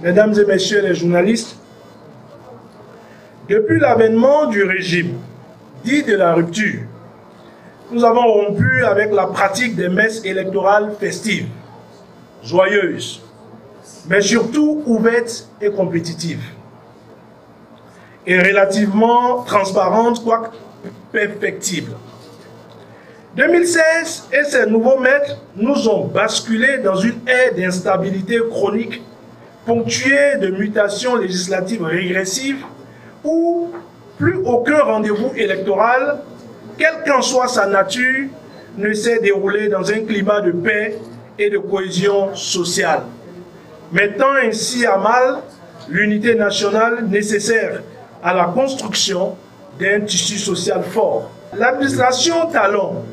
Mesdames et messieurs les journalistes, depuis l'avènement du régime dit de la rupture, nous avons rompu avec la pratique des messes électorales festives, joyeuses, mais surtout ouvertes et compétitives, et relativement transparentes, quoique perfectibles. 2016 et ses nouveaux maîtres nous ont basculé dans une ère d'instabilité chronique, ponctuée de mutations législatives régressives, où plus aucun rendez-vous électoral, quelle qu'en soit sa nature, ne s'est déroulé dans un climat de paix et de cohésion sociale, mettant ainsi à mal l'unité nationale nécessaire à la construction d'un tissu social fort. L'administration Talon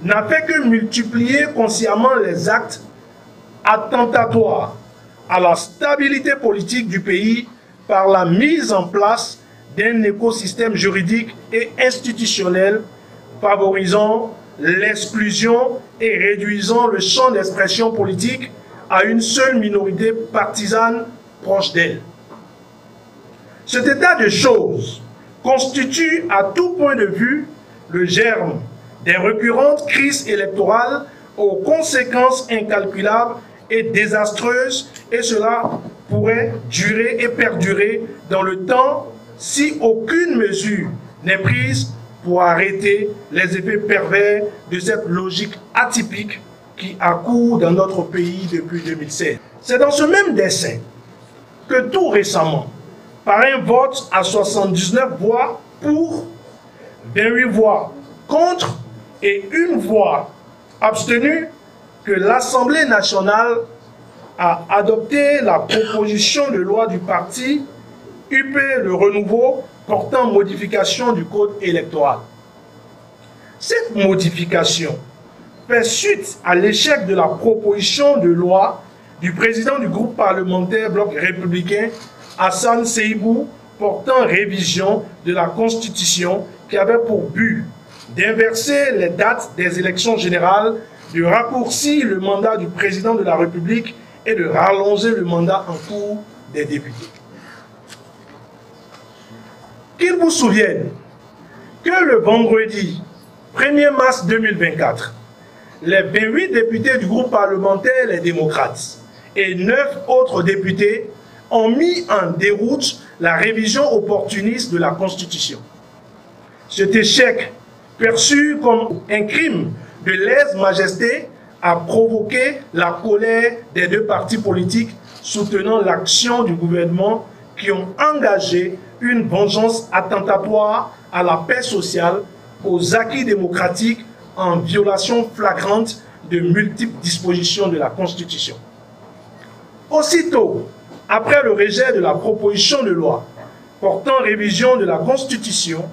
n'a fait que multiplier consciemment les actes attentatoires à la stabilité politique du pays par la mise en place d'un écosystème juridique et institutionnel favorisant l'exclusion et réduisant le champ d'expression politique à une seule minorité partisane proche d'elle. Cet état de choses constitue à tout point de vue le germe des récurrentes crises électorales aux conséquences incalculables et désastreuses, et cela pourrait durer et perdurer dans le temps si aucune mesure n'est prise pour arrêter les effets pervers de cette logique atypique qui accourt dans notre pays depuis 2016. C'est dans ce même dessein que tout récemment, par un vote à 79 voix pour, 28 voix contre et 1 voix abstenue, que l'Assemblée nationale a adopté la proposition de loi du parti UP Le Renouveau portant modification du code électoral. Cette modification fait suite à l'échec de la proposition de loi du président du groupe parlementaire Bloc républicain Hassan Seibou portant révision de la Constitution qui avait pour but d'inverser les dates des élections générales, de raccourcir le mandat du président de la République et de rallonger le mandat en cours des députés. Qu'il vous souvienne que le vendredi 1er mars 2024, les 28 députés du groupe parlementaire Les Démocrates et 9 autres députés ont mis en déroute la révision opportuniste de la Constitution. Cet échec, perçu comme un crime de lèse-majesté, a provoqué la colère des deux partis politiques soutenant l'action du gouvernement qui ont engagé une vengeance attentatoire à la paix sociale, aux acquis démocratiques en violation flagrante de multiples dispositions de la Constitution. Aussitôt, après le rejet de la proposition de loi portant révision de la Constitution,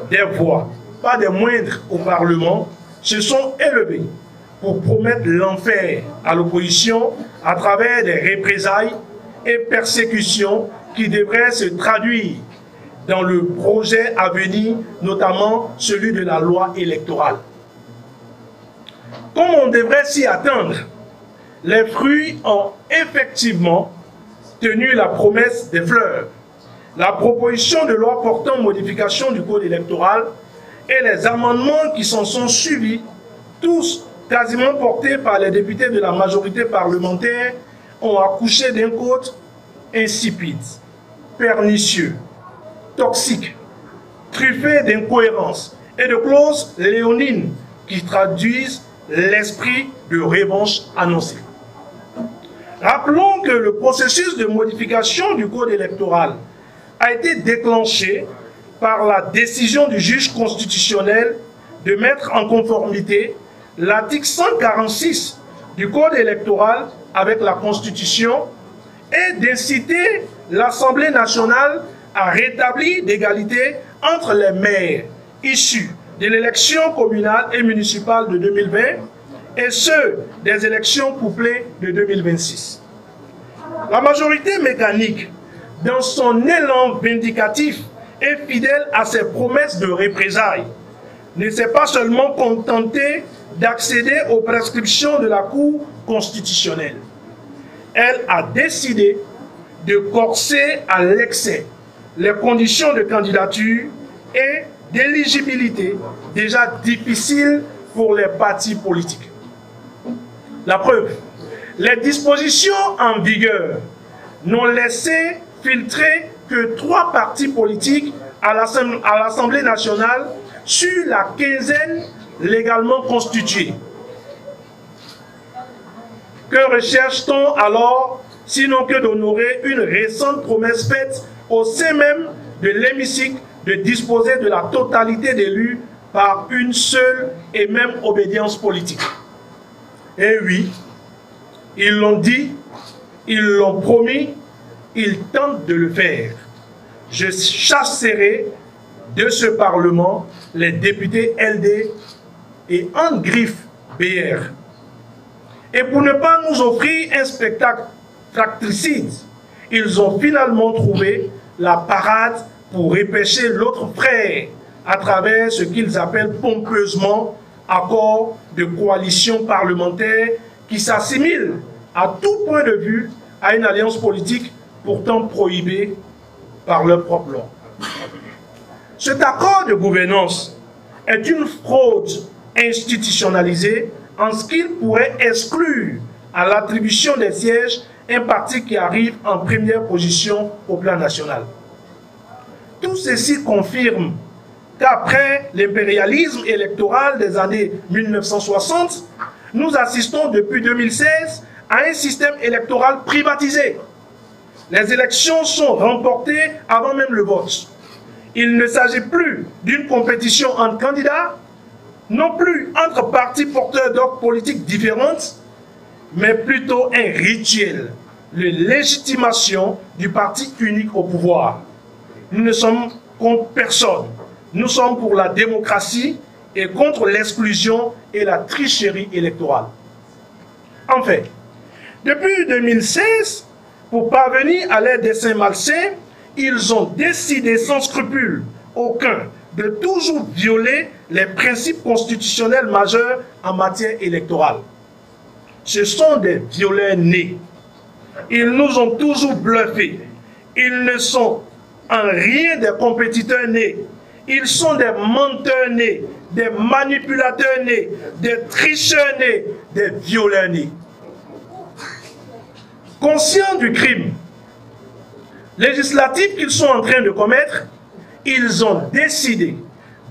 des voix, pas des moindres au Parlement, se sont élevées pour promettre l'enfer à l'opposition à travers des représailles et persécutions qui devraient se traduire dans le projet à venir, notamment celui de la loi électorale. Comme on devrait s'y attendre, les fruits ont effectivement tenu la promesse des fleurs. La proposition de loi portant modification du code électoral et les amendements qui s'en sont suivis, tous quasiment portés par les députés de la majorité parlementaire, ont accouché d'un code insipide, pernicieux, toxique, truffé d'incohérences et de clauses léonines qui traduisent l'esprit de revanche annoncé. Rappelons que le processus de modification du code électoral a été déclenché par la décision du juge constitutionnel de mettre en conformité l'article 146 du code électoral avec la Constitution et d'inciter l'Assemblée nationale à rétablir l'égalité entre les maires issus de l'élection communale et municipale de 2020 et ceux des élections couplées de 2026. La majorité mécanique, dans son élan vindicatif et fidèle à ses promesses de représailles, ne s'est pas seulement contentée d'accéder aux prescriptions de la Cour constitutionnelle. Elle a décidé de corser à l'excès les conditions de candidature et d'éligibilité déjà difficiles pour les partis politiques. La preuve, les dispositions en vigueur n'ont laissé filtrer que 3 partis politiques à l'Assemblée nationale sur la quinzaine légalement constituée. Que recherche-t-on alors, sinon que d'honorer une récente promesse faite au sein même de l'hémicycle de disposer de la totalité d'élus par une seule et même obédience politique? Et oui, ils l'ont dit, ils l'ont promis, ils tentent de le faire. Je chasserai de ce Parlement les députés LD et en griffe BR. Et pour ne pas nous offrir un spectacle fratricide, ils ont finalement trouvé la parade pour repêcher l'autre frère à travers ce qu'ils appellent pompeusement accord de coalition parlementaire qui s'assimile à tout point de vue à une alliance politique pourtant prohibée par leur propre loi. Cet accord de gouvernance est une fraude institutionnalisée en ce qu'il pourrait exclure à l'attribution des sièges un parti qui arrive en première position au plan national. Tout ceci confirme qu'après l'impérialisme électoral des années 1960, nous assistons depuis 2016 à un système électoral privatisé. Les élections sont remportées avant même le vote. Il ne s'agit plus d'une compétition entre candidats, non plus entre partis porteurs d'offres politiques différentes, mais plutôt un rituel, la légitimation du parti unique au pouvoir. Nous ne sommes contre personne. Nous sommes pour la démocratie et contre l'exclusion et la tricherie électorale. Enfin, depuis 2016, pour parvenir à leurs desseins malsains, ils ont décidé sans scrupule aucun de toujours violer les principes constitutionnels majeurs en matière électorale. Ce sont des violeurs nés. Ils nous ont toujours bluffés. Ils ne sont en rien des compétiteurs nés. Ils sont des menteurs nés, des manipulateurs nés, des tricheurs nés, des violeurs nés. Conscients du crime législatif qu'ils sont en train de commettre, ils ont décidé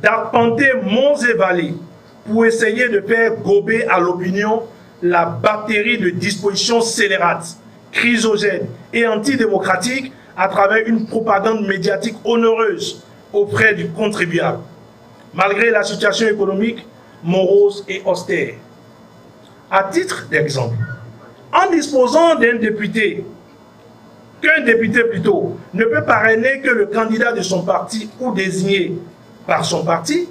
d'arpenter monts et vallées pour essayer de faire gober à l'opinion la batterie de dispositions scélérates, chrysogènes et antidémocratiques à travers une propagande médiatique onéreuse auprès du contribuable, malgré la situation économique morose et austère. À titre d'exemple, en disposant d'un député, qu'un député plutôt ne peut parrainer que le candidat de son parti ou désigné par son parti,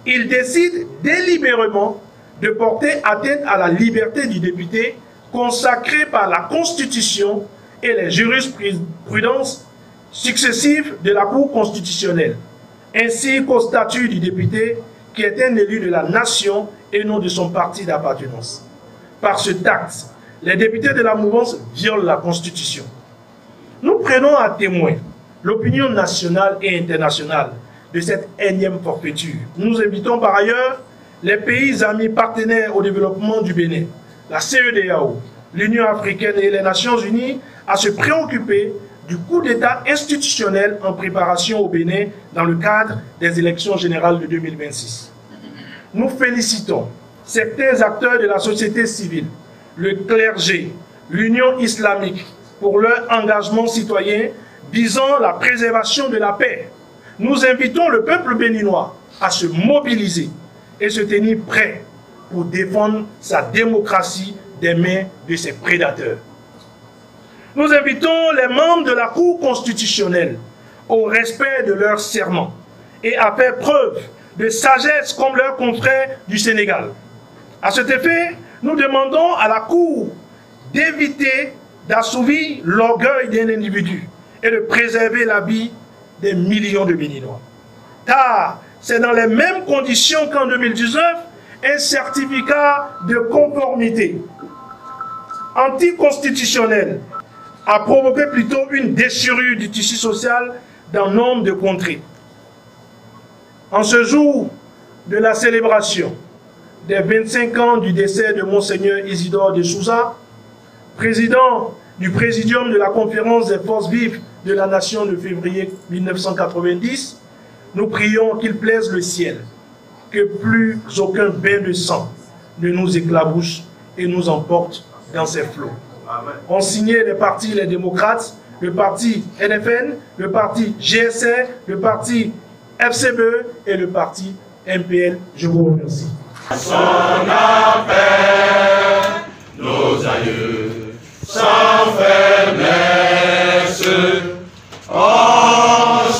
il décide délibérément de porter atteinte à la liberté du député consacrée par la Constitution et les jurisprudences successives de la Cour constitutionnelle, ainsi qu'au statut du député qui est un élu de la nation et non de son parti d'appartenance. Par ce tact, les députés de la mouvance violent la Constitution. Nous prenons à témoin l'opinion nationale et internationale de cette énième forfaiture. Nous invitons par ailleurs les pays amis partenaires au développement du Bénin, la CEDEAO, l'Union africaine et les Nations unies à se préoccuper du coup d'État institutionnel en préparation au Bénin dans le cadre des élections générales de 2026. Nous félicitons certains acteurs de la société civile, le clergé, l'Union islamique, pour leur engagement citoyen visant la préservation de la paix. Nous invitons le peuple béninois à se mobiliser et se tenir prêt pour défendre sa démocratie des mains de ses prédateurs. Nous invitons les membres de la Cour constitutionnelle au respect de leurs serments et à faire preuve de sagesse comme leurs confrères du Sénégal. À cet effet, nous demandons à la Cour d'éviter d'assouvir l'orgueil d'un individu et de préserver la vie des millions de Béninois. Car c'est dans les mêmes conditions qu'en 2019, un certificat de conformité anticonstitutionnel a provoqué plutôt une déchirure du tissu social dans nombre de contrées. En ce jour de la célébration des 25 ans du décès de Monseigneur Isidore de Souza, président du Présidium de la Conférence des Forces vives de la Nation de février 1990, nous prions qu'il plaise le ciel, que plus aucun bain de sang ne nous éclabousse et nous emporte dans ses flots. Ont signé les partis Les Démocrates, le parti NFN, le parti GSR, le parti FCBE et le parti MPL. Je vous remercie. Son appel, nos aïeux, sans faiblesse, en